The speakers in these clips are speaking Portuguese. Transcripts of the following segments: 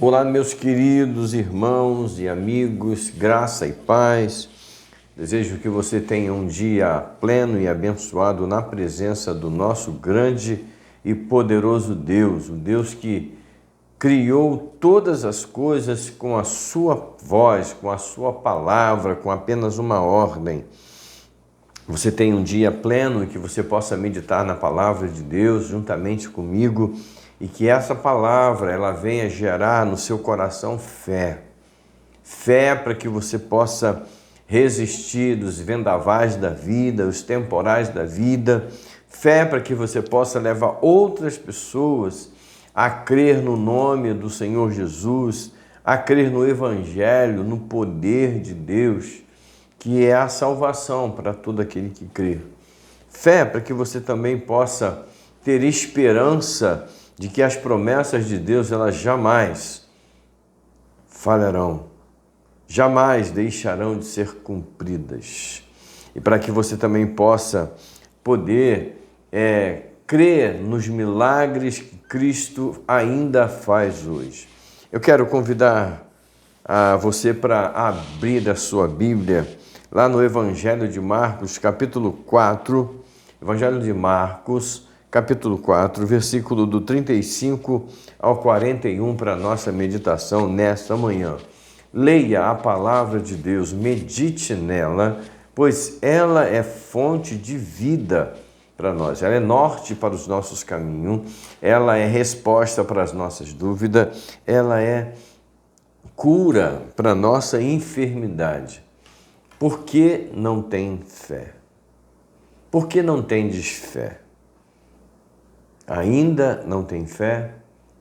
Olá, meus queridos irmãos e amigos, graça e paz. Desejo que você tenha um dia pleno e abençoado na presença do nosso grande e poderoso Deus, o Deus que criou todas as coisas com a sua voz, com a sua palavra, com apenas uma ordem. Você tenha um dia pleno e que você possa meditar na palavra de Deus juntamente comigo e que essa palavra ela venha gerar no seu coração fé. Fé para que você possa resistir dos vendavais da vida, os temporais da vida. Fé para que você possa levar outras pessoas a crer no nome do Senhor Jesus, a crer no Evangelho, no poder de Deus, que é a salvação para todo aquele que crê. Fé para que você também possa ter esperança de que as promessas de Deus elas jamais falharão, jamais deixarão de ser cumpridas. E para que você também possa poder crer nos milagres que Cristo ainda faz hoje. Eu quero convidar a você para abrir a sua Bíblia lá no Evangelho de Marcos, capítulo 4, Evangelho de Marcos, capítulo 4, versículo do 35 ao 41 para a nossa meditação nesta manhã. Leia a palavra de Deus, medite nela, pois ela é fonte de vida para nós. Ela é norte para os nossos caminhos, ela é resposta para as nossas dúvidas, ela é cura para a nossa enfermidade. Por que não tem fé? Por que não tendes fé? Ainda não tem fé?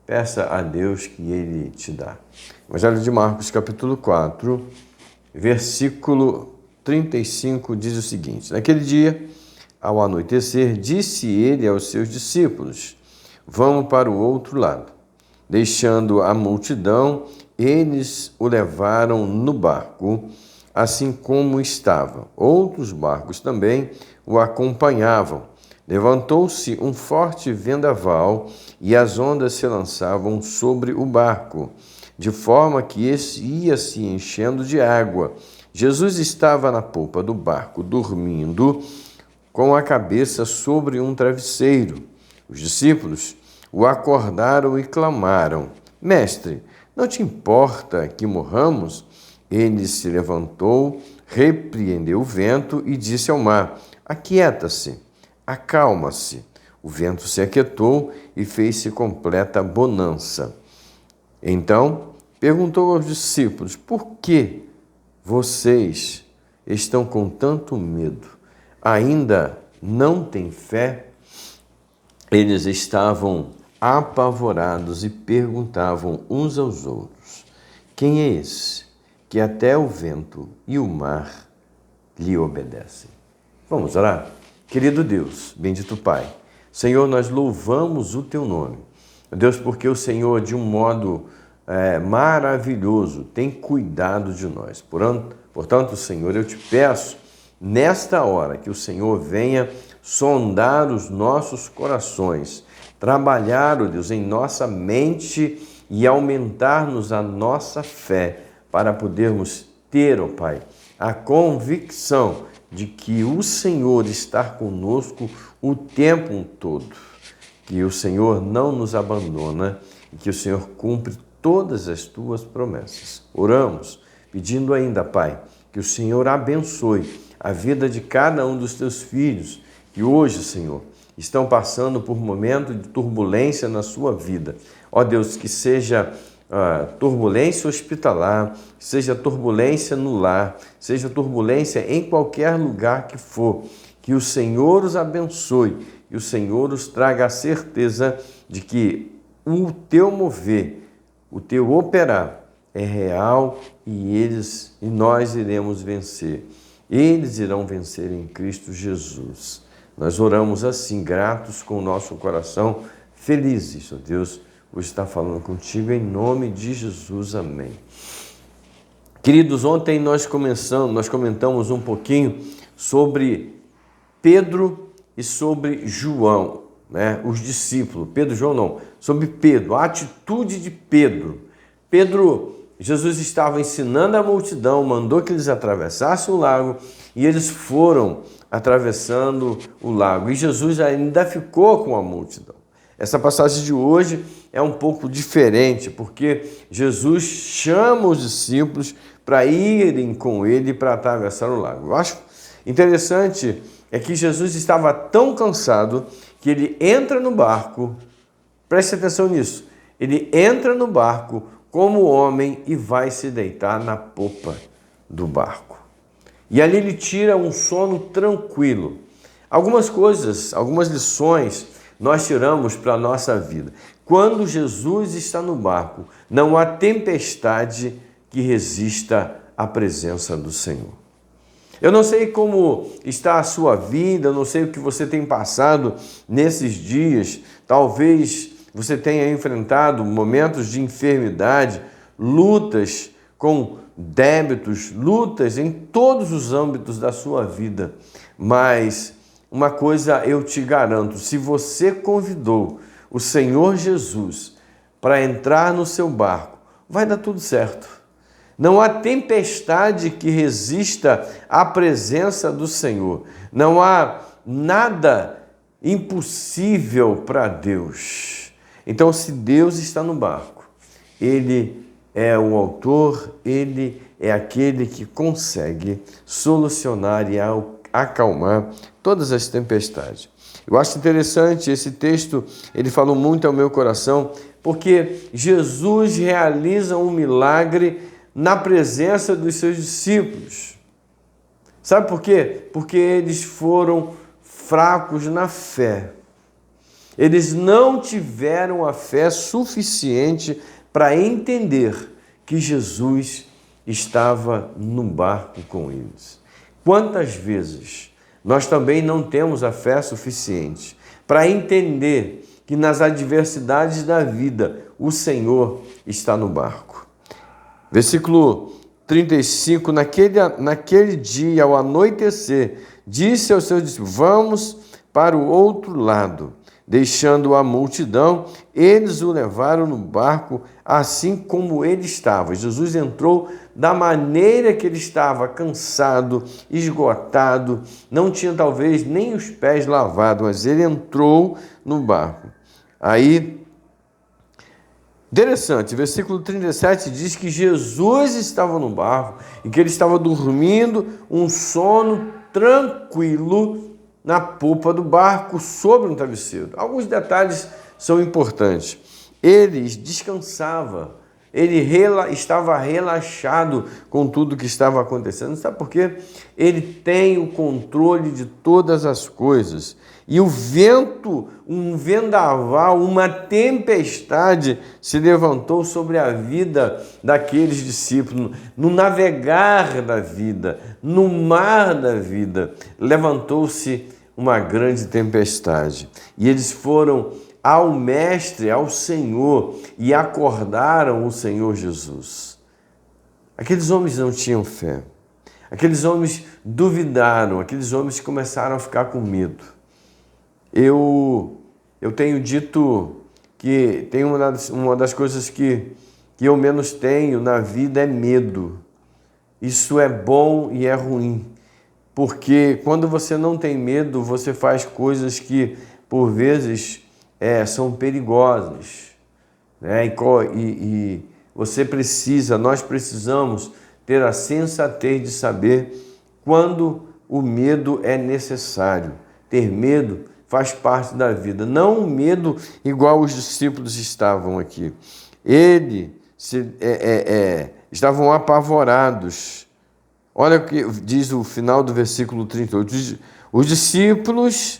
Peça a Deus que Ele te dá. Evangelho de Marcos, capítulo 4, versículo 35, diz o seguinte: Naquele dia, ao anoitecer, disse ele aos seus discípulos: Vamos para o outro lado. Deixando a multidão, eles o levaram no barco, assim como estava. Outros barcos também o acompanhavam. Levantou-se um forte vendaval e as ondas se lançavam sobre o barco, de forma que esse ia se enchendo de água. Jesus estava na polpa do barco, dormindo, com a cabeça sobre um travesseiro. Os discípulos o acordaram e clamaram: Mestre, não te importa que morramos? Ele se levantou, repreendeu o vento e disse ao mar: Aquieta-se, acalma-se. O vento se aquietou e fez-se completa bonança. Então perguntou aos discípulos: Por que vocês estão com tanto medo? Ainda não têm fé? Eles estavam apavorados e perguntavam uns aos outros: Quem é esse que até o vento e o mar lhe obedecem? Vamos orar? Querido Deus, bendito Pai, Senhor, nós louvamos o Teu nome. Deus, porque o Senhor, de um modo maravilhoso, tem cuidado de nós. Portanto, Senhor, eu te peço, nesta hora, que o Senhor venha sondar os nossos corações, trabalhar, ó Deus, em nossa mente e aumentar-nos a nossa fé, para podermos ter, ó Pai, a convicção de que o Senhor está conosco o tempo todo, que o Senhor não nos abandona e que o Senhor cumpre todas as tuas promessas. Oramos pedindo ainda, Pai, que o Senhor abençoe a vida de cada um dos teus filhos que hoje, Senhor, estão passando por momento de turbulência na sua vida. Ó Deus, que seja turbulência hospitalar, seja turbulência no lar, seja turbulência em qualquer lugar que for, que o Senhor os abençoe e o Senhor os traga a certeza de que o teu mover, o teu operar é real e nós iremos vencer. Eles irão vencer em Cristo Jesus. Nós oramos assim, gratos com o nosso coração, felizes, ó Deus, hoje está falando contigo em nome de Jesus, amém. Queridos, ontem nós comentamos um pouquinho sobre Pedro e sobre João, né? Os discípulos, Pedro e João não, sobre Pedro, a atitude de Pedro Jesus estava ensinando a multidão, mandou que eles atravessassem o lago e eles foram atravessando o lago. E Jesus ainda ficou com a multidão. Essa passagem de hoje é um pouco diferente, porque Jesus chama os discípulos para irem com ele para atravessar o lago. Eu acho interessante é que Jesus estava tão cansado que ele entra no barco, preste atenção nisso, ele entra no barco como homem e vai se deitar na popa do barco. E ali ele tira um sono tranquilo. Algumas coisas, algumas lições nós tiramos para a nossa vida. Quando Jesus está no barco, não há tempestade que resista à presença do Senhor. Eu não sei como está a sua vida, eu não sei o que você tem passado nesses dias. Talvez você tenha enfrentado momentos de enfermidade, lutas com débitos, lutas em todos os âmbitos da sua vida. Mas uma coisa eu te garanto, se você convidou o Senhor Jesus para entrar no seu barco, vai dar tudo certo. Não há tempestade que resista à presença do Senhor. Não há nada impossível para Deus. Então, se Deus está no barco, Ele é o autor, Ele é aquele que consegue solucionar e acalmar todas as tempestades. Eu acho interessante esse texto, ele falou muito ao meu coração, porque Jesus realiza um milagre na presença dos seus discípulos. Sabe por quê? Porque eles foram fracos na fé. Eles não tiveram a fé suficiente para entender que Jesus estava no barco com eles. Quantas vezes nós também não temos a fé suficiente para entender que nas adversidades da vida o Senhor está no barco. Versículo 35, naquele dia, ao anoitecer, disse aos seus discípulos, vamos para o outro lado. Deixando a multidão, eles o levaram no barco, assim como ele estava. Jesus entrou da maneira que ele estava, cansado, esgotado, não tinha talvez nem os pés lavados, mas ele entrou no barco. Aí, interessante, versículo 37 diz que Jesus estava no barco e que ele estava dormindo um sono tranquilo na popa do barco, sobre um travesseiro. Alguns detalhes são importantes. Ele descansava, ele estava relaxado com tudo que estava acontecendo. Sabe por quê? Ele tem o controle de todas as coisas. E o vento, um vendaval, uma tempestade se levantou sobre a vida daqueles discípulos, no navegar da vida, no mar da vida. Levantou-se uma grande tempestade. E eles foram ao Mestre, ao Senhor, e acordaram o Senhor Jesus. Aqueles homens não tinham fé. Aqueles homens duvidaram, aqueles homens começaram a ficar com medo. Eu tenho dito que tem uma das coisas que eu menos tenho na vida é medo. Isso é bom e é ruim, porque quando você não tem medo, você faz coisas que, por vezes, são perigosas, né? E nós precisamos ter a sensatez de saber quando o medo é necessário. Ter medo faz parte da vida, não um medo igual os discípulos estavam aqui. Estavam apavorados. Olha o que diz o final do versículo 38. Os discípulos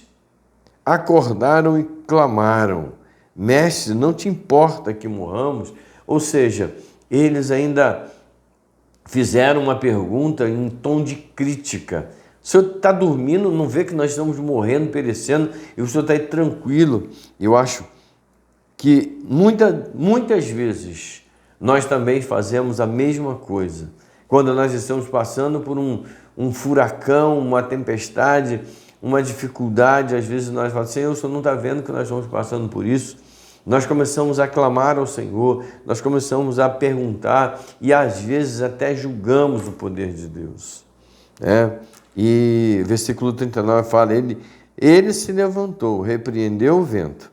acordaram e clamaram, Mestre, não te importa que morramos? Ou seja, eles ainda fizeram uma pergunta em tom de crítica. O senhor está dormindo, não vê que nós estamos morrendo, perecendo, e o senhor está aí tranquilo. Eu acho que muitas vezes nós também fazemos a mesma coisa. Quando nós estamos passando por um furacão, uma tempestade, uma dificuldade, às vezes nós falamos, Senhor, o senhor não está vendo que nós estamos passando por isso? Nós começamos a clamar ao Senhor, nós começamos a perguntar e às vezes até julgamos o poder de Deus. E versículo 39 fala, ele se levantou, repreendeu o vento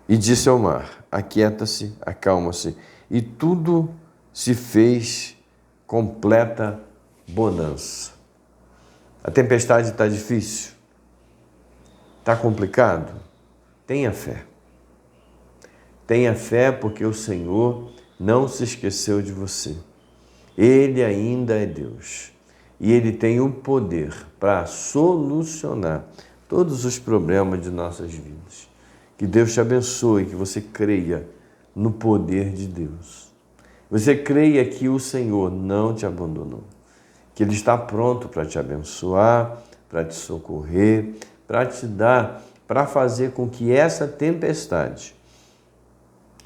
e disse ao mar, aquieta-se, acalma-se, e tudo se fez completa bonança. A tempestade está difícil? Está complicado? Tenha fé. Tenha fé porque o Senhor não se esqueceu de você. Ele ainda é Deus. E Ele tem o poder para solucionar todos os problemas de nossas vidas. Que Deus te abençoe, que você creia no poder de Deus. Você creia que o Senhor não te abandonou. Que Ele está pronto para te abençoar, para te socorrer, para te dar, para fazer com que essa tempestade,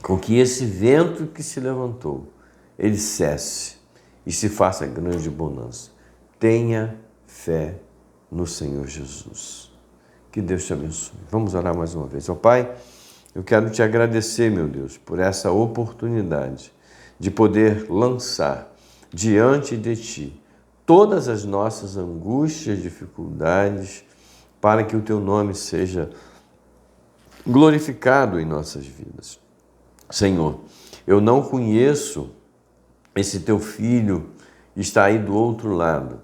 com que esse vento que se levantou, ele cesse e se faça grande bonança. Tenha fé no Senhor Jesus. Que Deus te abençoe. Vamos orar mais uma vez. Ó Pai, eu quero te agradecer, meu Deus, por essa oportunidade de poder lançar diante de Ti todas as nossas angústias, dificuldades, para que o Teu nome seja glorificado em nossas vidas. Senhor, eu não conheço esse Teu filho que está aí do outro lado.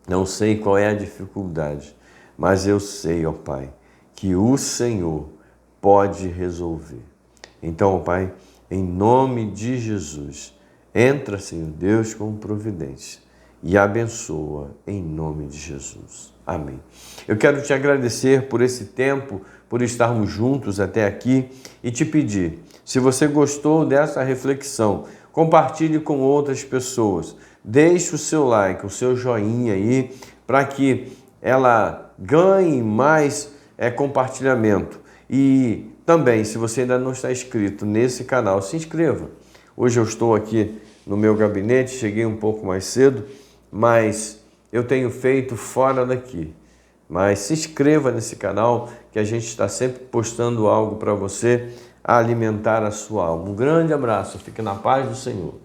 Não sei qual é a dificuldade, mas eu sei, ó Pai, que o Senhor pode resolver. Então, ó Pai, em nome de Jesus, entra, Senhor Deus, com providência e abençoa em nome de Jesus. Amém. Eu quero te agradecer por esse tempo, por estarmos juntos até aqui e te pedir, se você gostou dessa reflexão, compartilhe com outras pessoas, deixe o seu like, o seu joinha aí, para que ela ganhe mais compartilhamento. E também, se você ainda não está inscrito nesse canal, se inscreva. Hoje eu estou aqui no meu gabinete, cheguei um pouco mais cedo, mas eu tenho feito fora daqui. Mas se inscreva nesse canal, que a gente está sempre postando algo para você alimentar a sua alma. Um grande abraço, fique na paz do Senhor.